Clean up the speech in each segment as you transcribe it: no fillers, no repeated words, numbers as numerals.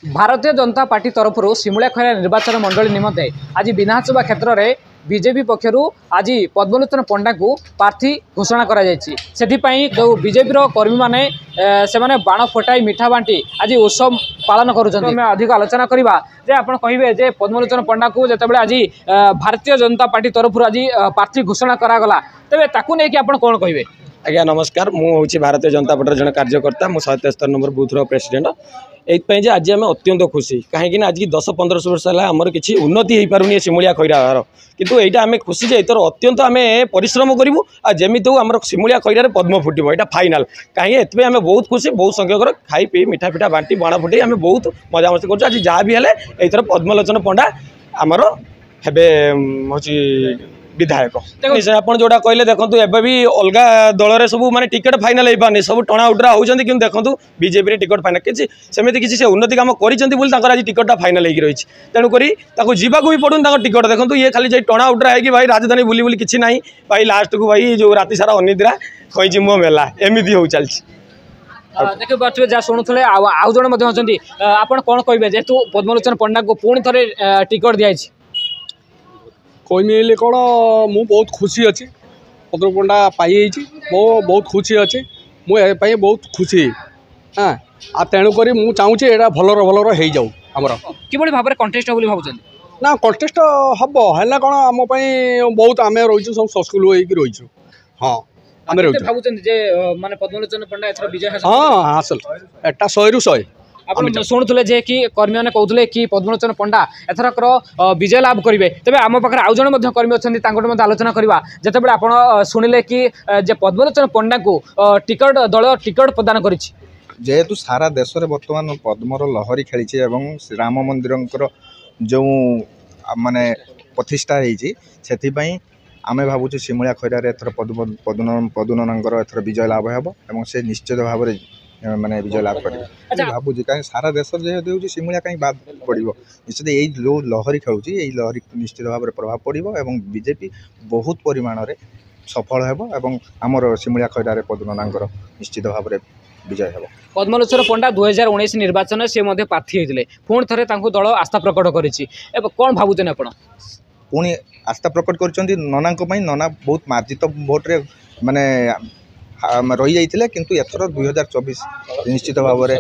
Bharatiya Janata party तरफ सिमुलिया खैरा निर्वाचन मंडली निमंते आज विधानसभा क्षेत्र में बीजेपी पक्षर आज पद्मलोचन पंडा को प्रार्थी घोषणा करा जो बीजेपी कर्मी मैंने से बाण फटाई मिठा बांटी आज उत्सव पालन कर अधिक आलोचना करवा जे आप कहे जे पद्मलोचन पंडा को जिते आज भारतीय जनता पार्टी तरफ आज प्रार्थी घोषणा करागला तेरे ताकू नहीं आप कौन कहे। आज्ञा नमस्कार, मुझे भारतीय जनता पार्टी जन कार्यकर्ता, मु 173 नंबर बूथर प्रेसिडेंट। ये आज आम अत्यंत खुशी कहीं आज 10-15 वर्ष है आमर किसी उन्नति हो पारे सिमुलिया खैरार किंतु यहाँ आम खुशी जे एथर अत्यंत आम परिश्रम करूँ जमी हो आम सिमुलिया खैरार पद्म फुटब यहाँ फाइनाल कहीं एथि आम बहुत खुशी बहुत संख्यक खाई पी मिठा फिठा बांटी बाण फुटे आम बहुत मजामस्ती कर आज जहाँ भी है एथर पद्मलोचन पंडा आमर हे हूँ विधायक आप जोड़ा कहले देखो एवं भी अलग दल सब माने टिकेट फाइनाल हो पाने सब टणा उटरा होती कि देखो बीजेपी टिकट फाइनाल किसी सेमती किसी उन्नति काम कर आज टिकटा फाइनाल हो रही तेणुक जावाक भी पड़ून टिकट देखो ये खाली जाए टणा उटरा है कि भाई राजधानी बुली बुली किसी ना भाई लास्ट को भाई जो राति सारा अनिद्रा कही मुँह मेला एमती हो चलती देख पारे जहाँ शुणुले आउ जड़े आप कौन कहे जेहेतु पद्मलोचन पंडा को पुणी थे टिकट दिखाई कहले कौन मु बहुत खुशी अच्छी पद्म पंडा पाई मो बहुत खुशी अच्छी मुझे बहुत खुशी हाँ आ तेणुक मुझे चाहूँगी यहाँ भलर भलर हो जाऊ आमर कि भाव में कंटेस्ट हो भाव ना कंटेस्ट हम है कौन आम बहुत आम रही सब सस्कुल होईकि हाँ आम रही माने पद्मलोचन पंडा एथर विजय हाँ हासिल एटा 100 रु 100 आप शुणुले जे कि कर्मी मैंने कहते कि पद्मलोचन पंडा एथरक विजय लाभ करेंगे तेज आम पाखे आउ जड़े कर्मी अच्छा आलोचना करवा जिते बड़े आप शुणिले कि पद्मलोचन पंडा को टिकट दल टिकट प्रदान कर जेहेतु सारा देश में बर्तमान पद्मर लहरी खेली राम मंदिर जो माने प्रतिष्ठा होती आमे भावुँ सिमुलिया खैरार एथर पदुननंकर एथर विजय लाभ हो से निश्चित भाव में माने विजय लाभ करेंगे भावुँ कहीं सारा देश जेहेतु सिमुलिया कहीं बाद पड़ो निश्चित यही जो लहरी खेलुची यही लहरी निश्चित भाव में प्रभाव पड़ो और बीजेपी बहुत परिमाण में सफल हो आमर सिमुलिया खैरार पदुननांकर निश्चित भाव में विजय हो। पद्मलोचन पंडा 2019 निर्वाचन से प्रार्थी होते पुणी थे दल आस्था प्रकट कर कौन भावुन आप पुणी आस्था प्रकट कर नना नना बहुत मार्जित भोट्रे माने रही जाइए किंतु एथर 2024 निश्चित भाव में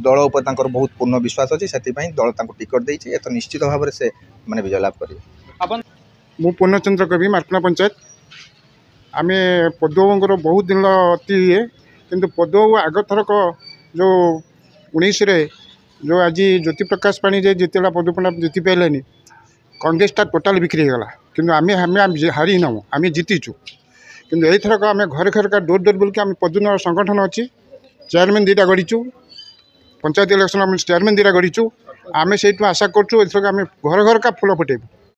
दल उपर बहुत पूर्ण विश्वास अच्छी से दल टिकट देती एथर निश्चित भाव में से माने विजय लाभ करेंगे। मु पूर्णचंद्र कवि मार्कना पंचायत आम पद्म बहुत दिन अति ये किंतु पद्म आग थरक जो 19 जो आज ज्योति प्रकाश पाणी जे जितेला पद्मपंडा जीति पारे कांग्रेसटा टोटाल बिक्री गला कि आम हारी ना आम जीतीचु किंतु यही थरक आम घर घर का डोर डोर बोल आम पद्म संगठन अच्छी चेयरमैन 2टा गढ़ीचु पंचायत इलेक्शन आम चेयरमैन 2टा गढ़ीचु आम से आशा करूँ एथरक आम घर घर का फूल फुटेबू।